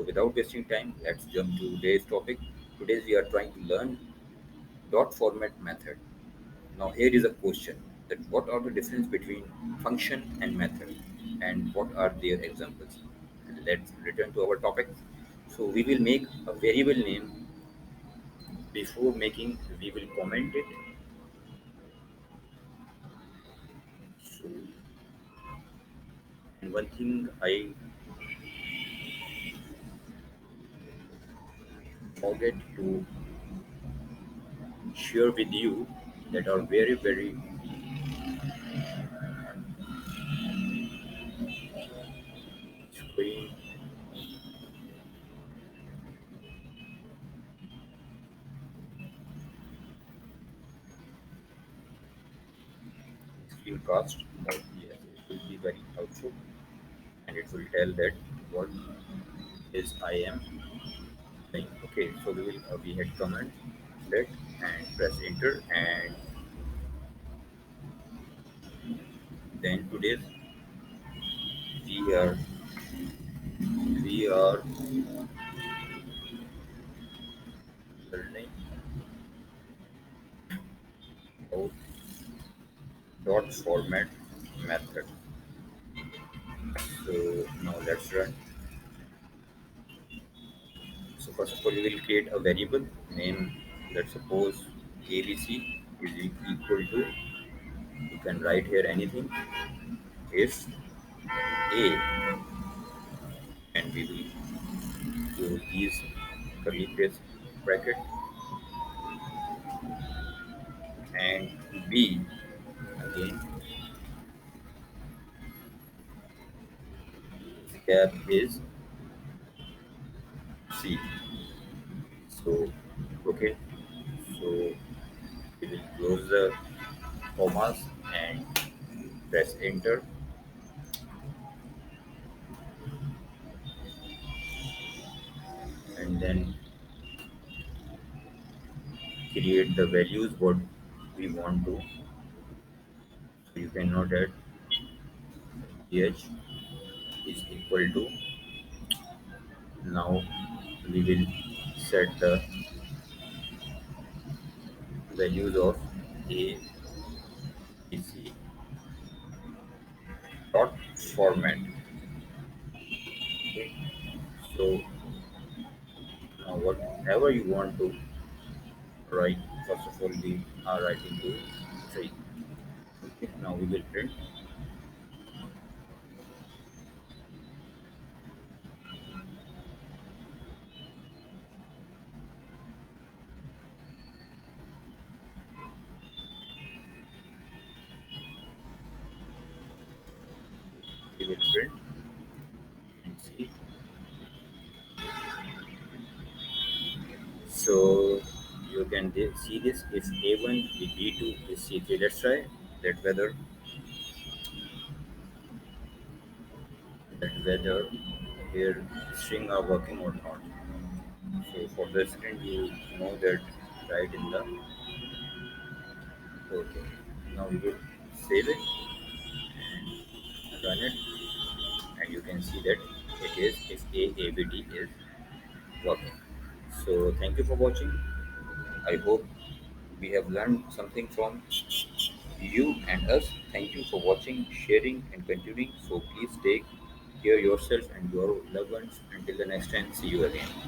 So without wasting time, let's jump to today's topic. Today we are trying to learn dot format method. Now here is a question that what are the difference between function and method and what are their examples? Let's return to our topic. So we will make a variable name. Before making, we will comment it. So, and one thing I forget to share with you that are very screen screencast. But yes, it will be very helpful and it will tell that what is I am saying. Okay, so we had comment that and press enter and then today's we are we are learning about dot format method. So now let's run. So first of all, we will create a variable name. Let's suppose ABC is equal to. You can write here anything. If A, and we will use these curly brace bracket, and B again. Scab is C. So okay. So we will close the commas and press enter, and then create the values what we want to. So you can note that ph is equal to. Now we will set the values of a b c dot format. Okay. So now whatever you want to write, first of all we are writing to 3. Okay. Now we will print. We will print and see. So you can see this if A1 with B2 is C3. Let's try that whether here string are working or not. So for the string you know that right in the okay. Now we will save it and run it and you can see that it is if AABD is working. So thank you for watching. I hope we have learned something from you and us. Thank you for watching, sharing, and continuing. So please take care yourself and your loved ones. Until the next time, see you again.